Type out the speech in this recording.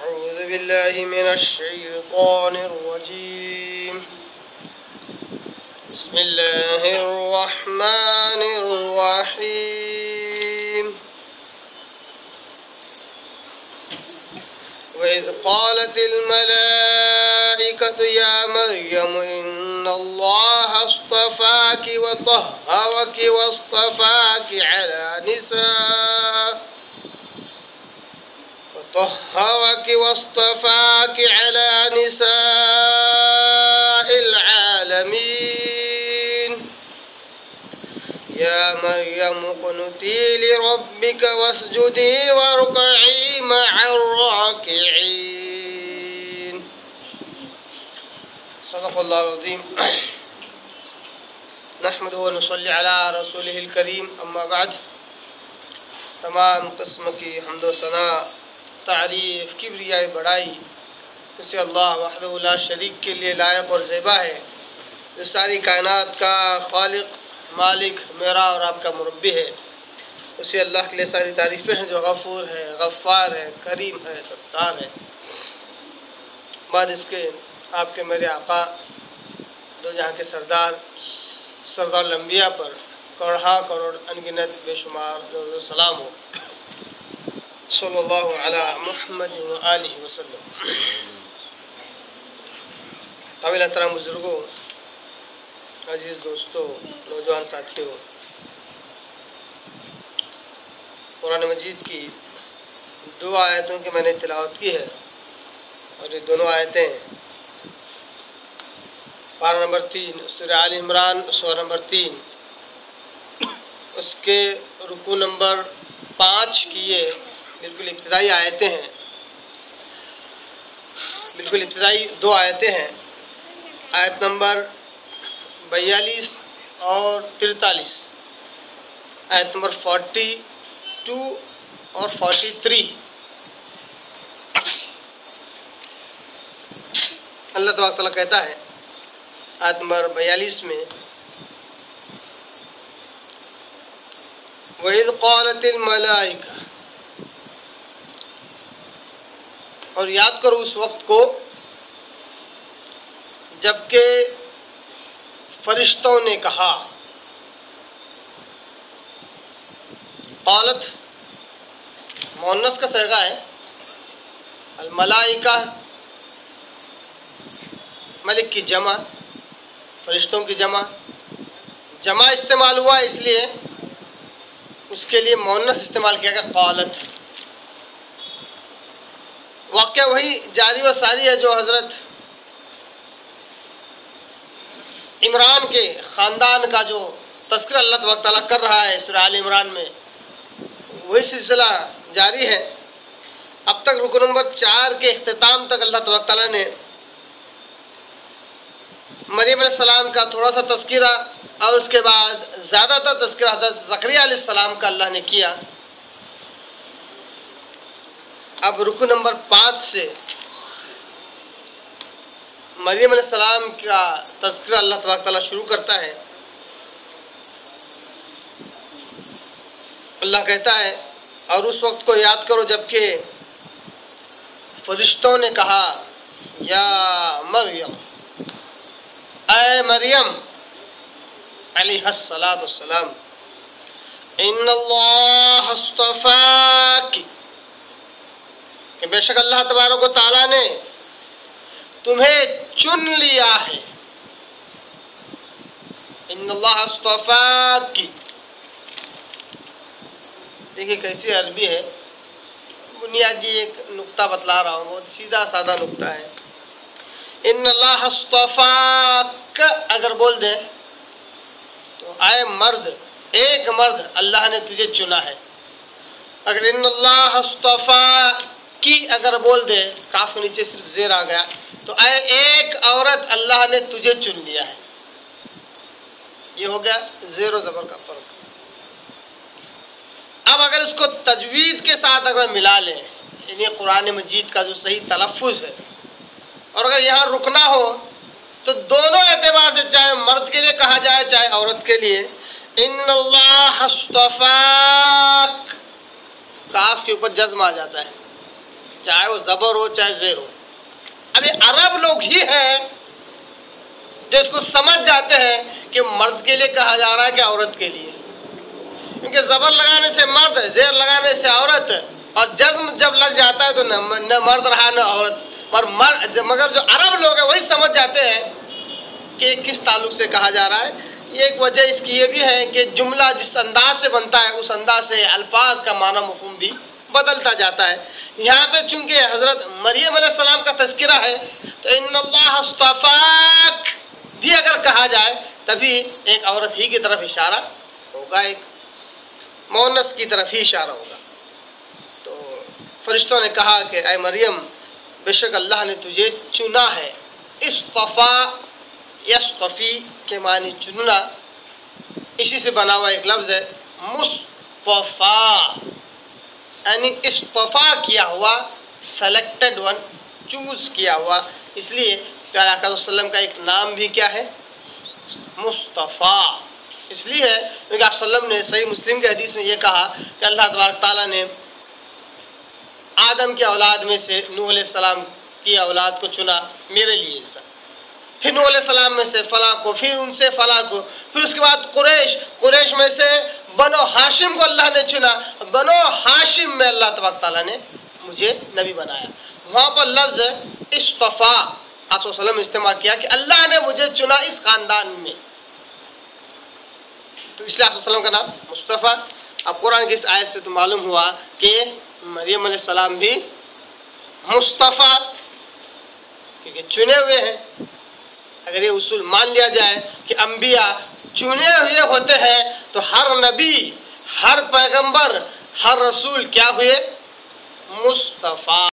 أعوذ بالله من الشيطان الرجيم بسم الله الرحمن الرحيم وإذ قالت الملائكة يا مريم إن الله اصطفاك وطهرك واصطفاك على نساء العالمين يا مريم اقنتي لربك واسجدي واركعي مع الراكعين صدق الله العظيم نحمده ونصلي على رسوله الكريم اما بعد تمام قسم کی حمد و ثنا تعریف کبریائی بڑائی اسے اللہ وحدہ لا شریک کے لیے لائق اور زیبا ہے، جو ساری کائنات کا خالق، مالک، میرا اور آپ کا مربی ہے۔ اسی اللہ کے لیے ساری تعریفیں ہیں جو غفور ہے، غفار ہے، کریم ہے، ستار ہے۔ بعد اس کے آپ کے میرے آقا دو جہاں کے سردار الانبیاء پر کروڑہا کروڑ انگنت بے شمار درود و سلام ہو، صلی اللہ علی محمد و آلہ وسلم۔ قابل احترام بزرگوں، عزیز دوستوں، نوجوان ساتھیوں، قرآن مجید کی دو آیتوں کی میں نے تلاوت کی ہے، اور یہ دونوں آیتیں پارہ نمبر 3 سورہ آل عمران سورہ نمبر 3 اس کے رکوع نمبر 5 کی یہ بالکل ابتدائی آیتیں ہیں، بالکل ابتدائی دو آیتیں ہیں، آیت نمبر 42 اور 43، آیت نمبر 42 اور 43۔ اللہ تبارک تعالیٰ کہتا ہے آیت نمبر 42 میں، وَإِذْ قَالَتِ الْمَلَائِكَةُ، اور یاد کرو اس وقت کو جبکہ فرشتوں نے کہا۔ قالت مؤنث کا صیغہ ہے، الملائکہ ملک کی جمع، فرشتوں کی جمع استعمال ہوا، اس لیے اس کے لیے مؤنث استعمال کیا گیا قالت۔ واقعہ وہی جاری و ساری ہے جو حضرت عمران کے خاندان کا جو تذکرہ اللہ تبارک تعالیٰ کر رہا ہے سورہ آل عمران میں، وہی سلسلہ جاری ہے۔ اب تک رکن نمبر 4 کے اختتام تک اللہ تبارک تعالیٰ نے مریم علیہ السلام کا تھوڑا سا تذکرہ اور اس کے بعد زیادہ تر تذکرہ حضرت زکریا علیہ السلام کا اللہ نے کیا۔ اب رکن نمبر 5 سے مریم علیہ السلام کا تذکرہ اللہ تبارک تعالیٰ شروع کرتا ہے۔ اللہ کہتا ہے اور اس وقت کو یاد کرو جبکہ فرشتوں نے کہا یا مریم، اے مریم علیہ السلام، ان اللہ اصطفاک، کہ بے شک اللہ تبارک و تعالیٰ نے تمہیں چن لیا ہے۔ ان اللہ اصطفاک، دیکھیے کیسی عربی ہے، بنیادی ایک نقطہ بتلا رہا ہوں، بہت سیدھا سادہ نقطہ ہے۔ ان اللہ اصطفاک اگر بول دیں تو اے مرد، ایک مرد اللہ نے تجھے چنا ہے۔ اگر ان اللہ اصطفاکی اگر بول دے، کاف کے نیچے صرف زیر آ گیا، تو اے ایک عورت اللہ نے تجھے چن لیا ہے۔ یہ ہو گیا زیر و زبر کا فرق۔ اب اگر اس کو تجوید کے ساتھ اگر ملا لیں، یعنی قرآن مجید کا جو صحیح تلفظ ہے، اور اگر یہاں رکنا ہو تو دونوں اعتبار سے، چاہے مرد کے لیے کہا جائے چاہے عورت کے لیے، ان اللہ اصطفاک، کاف کے اوپر جزم آ جاتا ہے، چاہے وہ زبر ہو چاہے زیر ہو. ابھی عرب لوگ ہی ہیں جو اس کو سمجھ جاتے ہیں کہ مرد کے لیے کہا جا رہا ہے کہ عورت کے لیے، کیونکہ زبر لگانے سے مرد، زیر لگانے سے عورت، اور جزم جب لگ جاتا ہے تو نہ مرد رہا نہ عورت. مگر جو عرب لوگ ہیں وہی سمجھ جاتے ہیں کہ کس تعلق سے کہا جا رہا ہے. یہ ایک وجہ اس کی یہ بھی ہے کہ جملہ جس انداز سے بنتا ہے اس انداز سے الفاظ کا معنی مفہوم بھی بدلتا جاتا ہے. یہاں پہ چونکہ حضرت مریم علیہ السلام کا تذکرہ ہے تو ان اللہ اصطفاک بھی اگر کہا جائے تبھی ایک عورت ہی کی طرف اشارہ ہوگا، ایک مؤنث کی طرف ہی اشارہ ہوگا. تو فرشتوں نے کہا کہ اے مریم بے شک اللہ نے تجھے چنا ہے. اصطفا یصطفی کے معنی چننا، اسی سے بنا ہوا ایک لفظ ہے مصطفیٰ، یعنی اصطفا کیا ہوا، سلیکٹڈ ون، چوز کیا ہوا. اس لیے پیارے آقا صلی اللہ علیہ وسلم کا ایک نام بھی کیا ہے؟ مصطفیٰ. اس لیے ہے کیونکہ آپ صلی اللہ علیہ وسلم نے صحیح مسلم کے حدیث میں یہ کہا کہ اللہ تبارک تعالیٰ نے آدم کی اولاد میں سے نوح علیہ السلام کی اولاد کو چنا میرے لیے، پھر نوح علیہ السلام میں سے فلاں کو، پھر ان سے فلاں کو، پھر اس کے بعد قریش میں سے بنو ہاشم کو اللہ نے چنا. بنو ہاشم میں اللہ تبارک تعالیٰ نے مجھے نبی بنایا. وہاں پر لفظ اصطفا آپ صلی اللہ علیہ وسلم استعمال کیا کہ اللہ نے مجھے چنا اس خاندان میں، تو اس لیے آپ صلی اللہ علیہ وسلم کا نام مصطفیٰ. اب قرآن کی اس آیت سے تو معلوم ہوا کہ مریم علیہ السلام بھی مصطفیٰ کیونکہ چنے ہوئے ہیں. اگر یہ اصول مان لیا جائے کہ انبیاء چنے ہوئے ہوتے ہیں تو ہر نبی، ہر پیغمبر، ہر رسول کیا ہوئے؟ مصطفیٰ.